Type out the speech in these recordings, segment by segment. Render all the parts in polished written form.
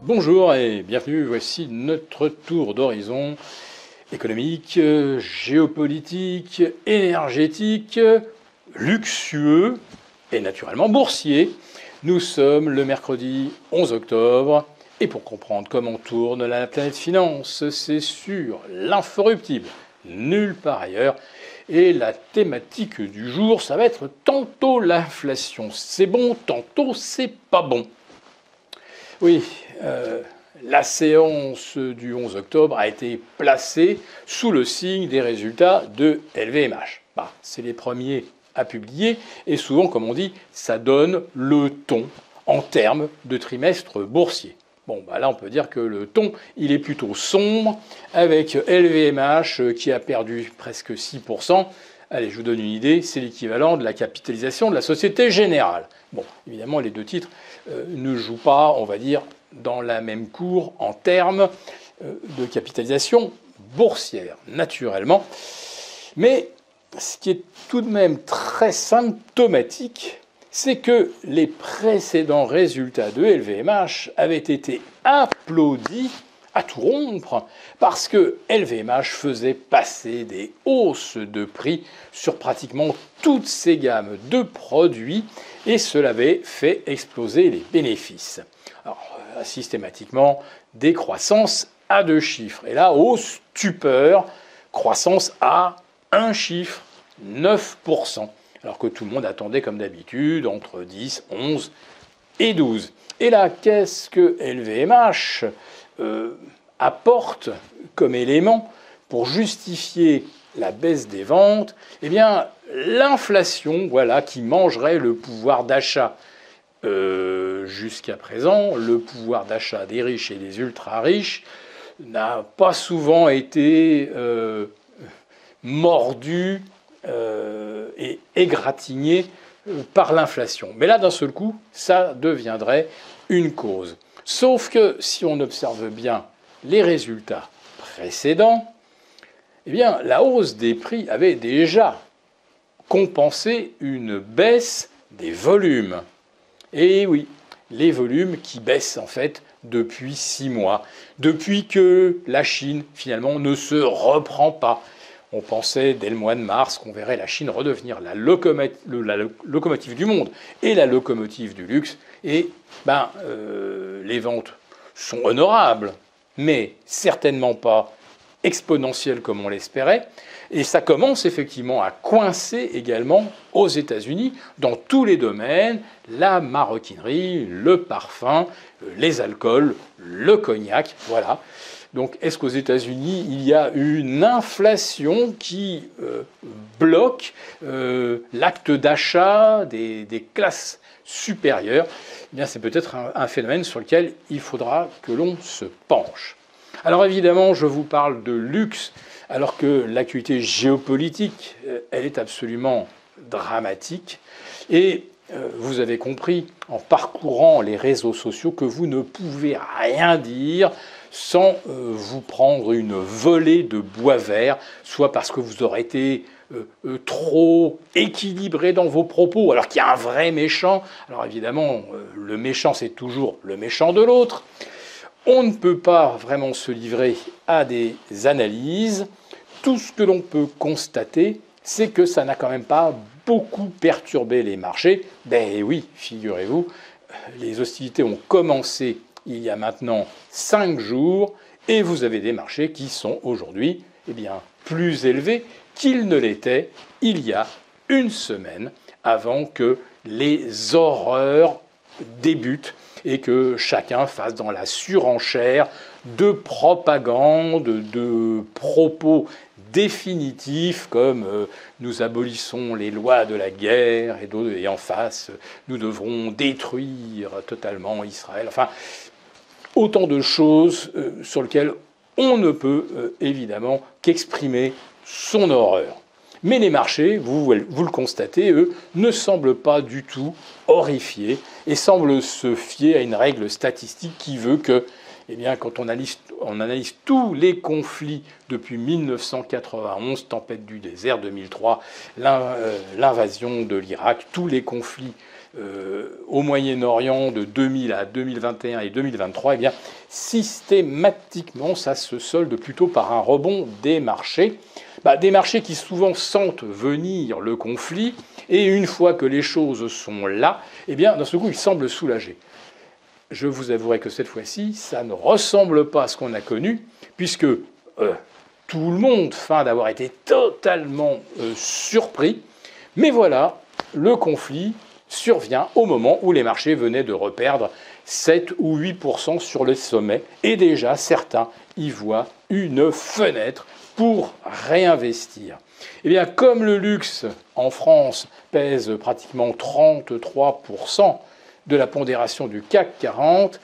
Bonjour et bienvenue, voici notre tour d'horizon économique, géopolitique, énergétique, luxueux et naturellement boursier. Nous sommes le mercredi 11 octobre et pour comprendre comment tourne la planète finance, c'est sur l'inforruptible, nulle part ailleurs. Et la thématique du jour, ça va être tantôt l'inflation, c'est bon, tantôt c'est pas bon. Oui, la séance du 11 octobre a été placée sous le signe des résultats de LVMH. C'est les premiers à publier et souvent, comme on dit, ça donne le ton en termes de trimestre boursier. Là, on peut dire que le ton, il est plutôt sombre, avec LVMH qui a perdu presque 6%. Allez, je vous donne une idée, c'est l'équivalent de la capitalisation de la Société Générale. Évidemment, les deux titres ne jouent pas, on va dire, dans la même cour en termes de capitalisation boursière, naturellement. Mais ce qui est tout de même très symptomatique, c'est que les précédents résultats de LVMH avaient été applaudis à tout rompre, parce que LVMH faisait passer des hausses de prix sur pratiquement toutes ses gammes de produits, et cela avait fait exploser les bénéfices. Alors, systématiquement, des croissances à 2 chiffres. Et là, au stupeur, croissance à 1 chiffre, 9%. Alors que tout le monde attendait, comme d'habitude, entre 10, 11 et 12. Et là, qu'est-ce que LVMH apporte comme élément pour justifier la baisse des ventes? Eh bien, l'inflation, voilà, qui mangerait le pouvoir d'achat. Jusqu'à présent, le pouvoir d'achat des riches et des ultra-riches n'a pas souvent été mordu et égratigné par l'inflation. Mais là, d'un seul coup, ça deviendrait une cause. Sauf que si on observe bien les résultats précédents, eh bien, la hausse des prix avait déjà compensé une baisse des volumes. Et oui, les volumes qui baissent en fait depuis 6 mois, depuis que la Chine finalement ne se reprend pas. On pensait dès le mois de mars qu'on verrait la Chine redevenir la locomotive du monde et la locomotive du luxe. Et les ventes sont honorables, mais certainement pas exponentielles comme on l'espérait. Et ça commence effectivement à coincer également aux États-Unis dans tous les domaines, la maroquinerie, le parfum, les alcools, le cognac, voilà. Donc est-ce qu'aux États-Unis, il y a une inflation qui bloque l'acte d'achat des classes supérieures? Eh bien, c'est peut-être un phénomène sur lequel il faudra que l'on se penche. Alors évidemment, je vous parle de luxe, alors que l'actualité géopolitique, elle est absolument dramatique. Et vous avez compris, en parcourant les réseaux sociaux, que vous ne pouvez rien dire sans vous prendre une volée de bois vert, soit parce que vous aurez été trop équilibré dans vos propos, alors qu'il y a un vrai méchant. Alors évidemment, le méchant, c'est toujours le méchant de l'autre. On ne peut pas vraiment se livrer à des analyses. Tout ce que l'on peut constater, c'est que ça n'a quand même pas beaucoup perturbé les marchés. Ben oui, figurez-vous, les hostilités ont commencé il y a maintenant 5 jours et vous avez des marchés qui sont aujourd'hui plus élevés qu'ils ne l'étaient il y a une semaine avant que les horreurs débutent et que chacun fasse dans la surenchère de propagande, de propos définitifs comme nous abolissons les lois de la guerre et en face nous devrons détruire totalement Israël. Enfin, autant de choses sur lesquelles on ne peut évidemment qu'exprimer son horreur. Mais les marchés, vous le constatez, eux, ne semblent pas du tout horrifiés et semblent se fier à une règle statistique qui veut que eh bien, quand on analyse tous les conflits depuis 1991, tempête du désert, 2003, l'invasion de l'Irak, tous les conflits au Moyen-Orient de 2000 à 2021 et 2023, eh bien, systématiquement, ça se solde plutôt par un rebond des marchés. Des marchés qui souvent sentent venir le conflit, et une fois que les choses sont là, eh bien, d'un seul coup, ils semblent soulagés. Je vous avouerai que cette fois-ci, ça ne ressemble pas à ce qu'on a connu, puisque tout le monde feint d'avoir été totalement surpris. Mais voilà, le conflit survient au moment où les marchés venaient de reperdre 7 ou 8% sur le sommet, et déjà certains y voient une fenêtre pour réinvestir. Eh bien, comme le luxe en France pèse pratiquement 33% de la pondération du CAC 40,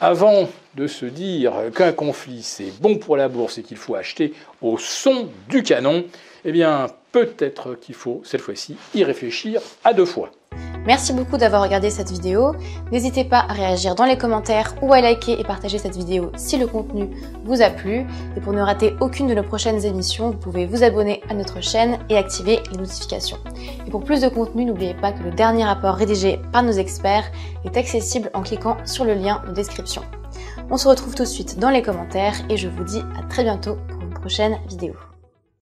avant de se dire qu'un conflit c'est bon pour la bourse et qu'il faut acheter au son du canon, eh bien, peut-être qu'il faut cette fois-ci y réfléchir à deux fois. Merci beaucoup d'avoir regardé cette vidéo. N'hésitez pas à réagir dans les commentaires ou à liker et partager cette vidéo si le contenu vous a plu. Et pour ne rater aucune de nos prochaines émissions, vous pouvez vous abonner à notre chaîne et activer les notifications. Et pour plus de contenu, n'oubliez pas que le dernier rapport rédigé par nos experts est accessible en cliquant sur le lien de description. On se retrouve tout de suite dans les commentaires et je vous dis à très bientôt pour une prochaine vidéo.